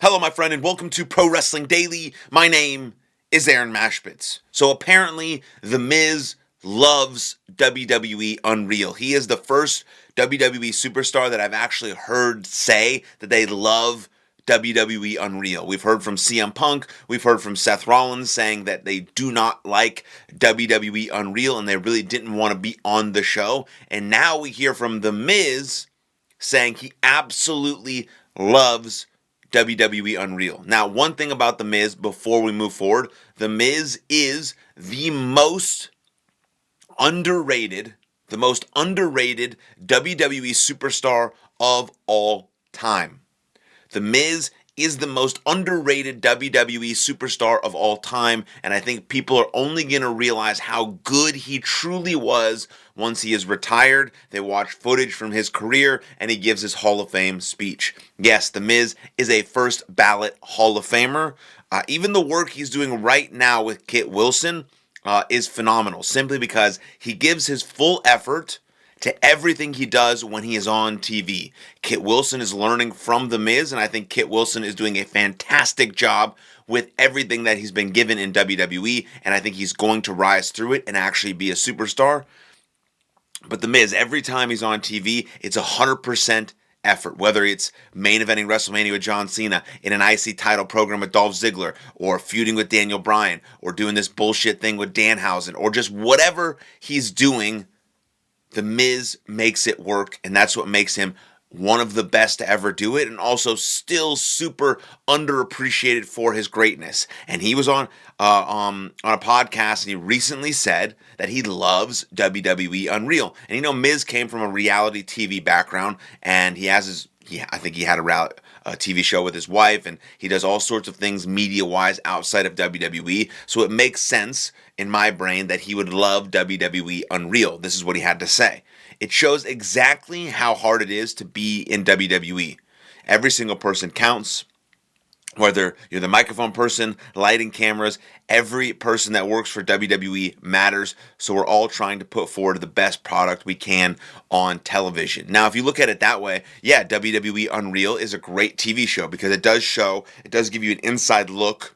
Hello, my friend, and welcome to Pro Wrestling Daily. My name is Aaron Machbitz. So apparently, The Miz loves WWE Unreal. He is the first WWE superstar that I've actually heard say that they love WWE Unreal. We've heard from CM Punk, we've heard from Seth Rollins saying that they do not like WWE Unreal and they really didn't want to be on the show. And now we hear from The Miz saying he absolutely loves WWE Unreal. Now, one thing about The Miz before we move forward, The Miz is the most underrated WWE superstar of all time. The Miz is the most underrated WWE superstar of all time, and I think people are only going to realize how good he truly was once he is retired. They watch footage from his career, and he gives his Hall of Fame speech. Yes, The Miz is a first ballot Hall of Famer. Even the work he's doing right now with Kit Wilson is phenomenal, simply because he gives his full effort to everything he does when he is on TV. Kit Wilson is learning from The Miz, and I think Kit Wilson is doing a fantastic job with everything that he's been given in WWE, and I think he's going to rise through it and actually be a superstar. But The Miz, every time he's on TV, it's 100% effort, whether it's main eventing WrestleMania with John Cena, in an IC title program with Dolph Ziggler, or feuding with Daniel Bryan, or doing this bullshit thing with Danhausen, or just whatever he's doing, The Miz makes it work, and that's what makes him one of the best to ever do it, and also still super underappreciated for his greatness. And he was on a podcast, and he recently said that he loves WWE Unreal. And Miz came from a reality TV background, and I think he had a TV show with his wife, and he does all sorts of things media-wise outside of WWE. So it makes sense in my brain that he would love WWE Unreal. This is what he had to say. It shows exactly how hard it is to be in WWE. Every single person counts. Whether you're the microphone person, lighting cameras, every person that works for WWE matters. So we're all trying to put forward the best product we can on television. Now, if you look at it that way, yeah, WWE Unreal is a great TV show because it does give you an inside look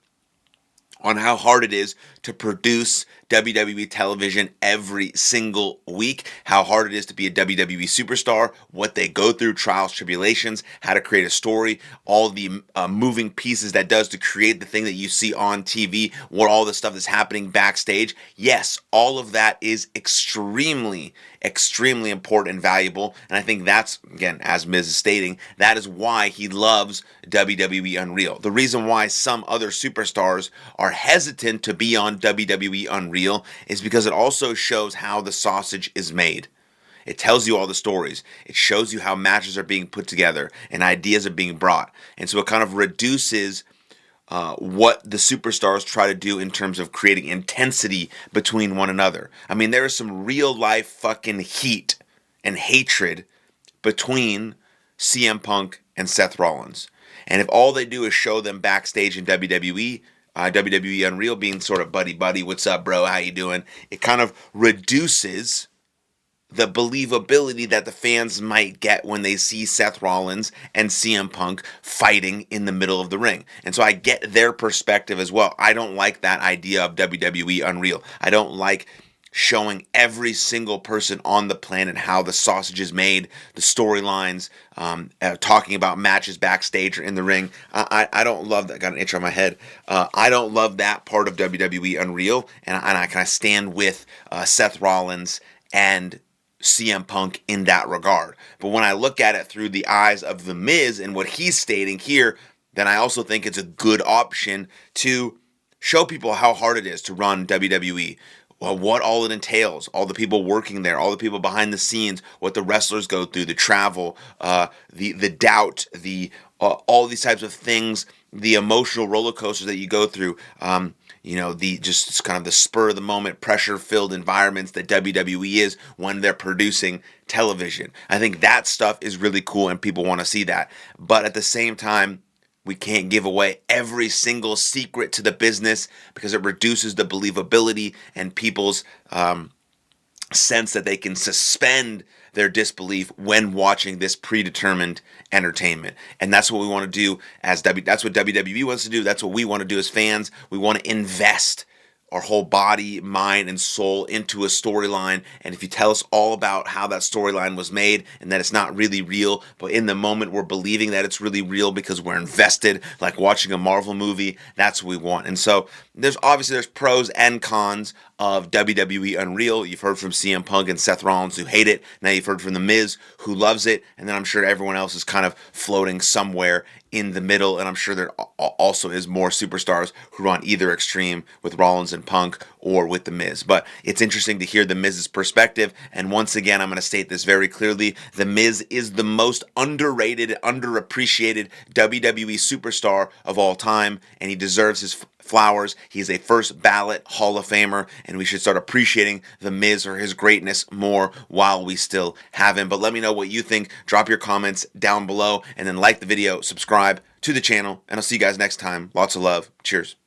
on how hard it is to produce WWE television every single week, how hard it is to be a WWE superstar, what they go through, trials, tribulations, how to create a story, all the moving pieces that does to create the thing that you see on TV, what all the stuff that's happening backstage. Yes, all of that is extremely important and valuable, and I think that's, again, as Miz is stating, that is why he loves WWE Unreal. The reason why some other superstars are hesitant to be on WWE Unreal is because it also shows how the sausage is made. It tells you all the stories. It shows you how matches are being put together and ideas are being brought. And so it kind of reduces what the superstars try to do in terms of creating intensity between one another. I mean, there is some real life fucking heat and hatred between CM Punk and Seth Rollins. And if all they do is show them backstage in WWE Unreal being sort of buddy, what's up, bro, how you doing? It kind of reduces the believability that the fans might get when they see Seth Rollins and CM Punk fighting in the middle of the ring. And so I get their perspective as well. I don't like that idea of WWE Unreal. I don't like showing every single person on the planet how the sausage is made, the storylines, talking about matches backstage or in the ring. I don't love that. I got an itch on my head. I don't love that part of WWE Unreal, and I kind of stand with Seth Rollins and CM Punk in that regard. But when I look at it through the eyes of The Miz and what he's stating here, then I also think it's a good option to show people how hard it is to run WWE. Well, what all it entails, all the people working there, all the people behind the scenes, what the wrestlers go through, the travel, the doubt, all these types of things, the emotional roller coasters that you go through, the just kind of the spur of the moment, pressure-filled environments that WWE is when they're producing television. I think that stuff is really cool and people want to see that. But at the same time, we can't give away every single secret to the business because it reduces the believability and people's sense that they can suspend their disbelief when watching this predetermined entertainment. And that's what we want to do that's what WWE wants to do. That's what we want to do as fans. We want to invest our whole body, mind, and soul into a storyline. And if you tell us all about how that storyline was made and that it's not really real, but in the moment we're believing that it's really real because we're invested, like watching a Marvel movie, that's what we want. And so there's pros and cons of WWE Unreal. You've heard from CM Punk and Seth Rollins who hate it. Now you've heard from The Miz who loves it. And then I'm sure everyone else is kind of floating somewhere in the middle. And I'm sure there also is more superstars who are on either extreme with Rollins and Punk or with The Miz. But it's interesting to hear The Miz's perspective. And once again, I'm going to state this very clearly. The Miz is the most underrated, underappreciated WWE superstar of all time. And he deserves his flowers. He's a first ballot Hall of Famer, and we should start appreciating The Miz or his greatness more while we still have him. But let me know what you think. Drop your comments down below, and then like the video, subscribe to the channel, and I'll see you guys next time. Lots of love. Cheers.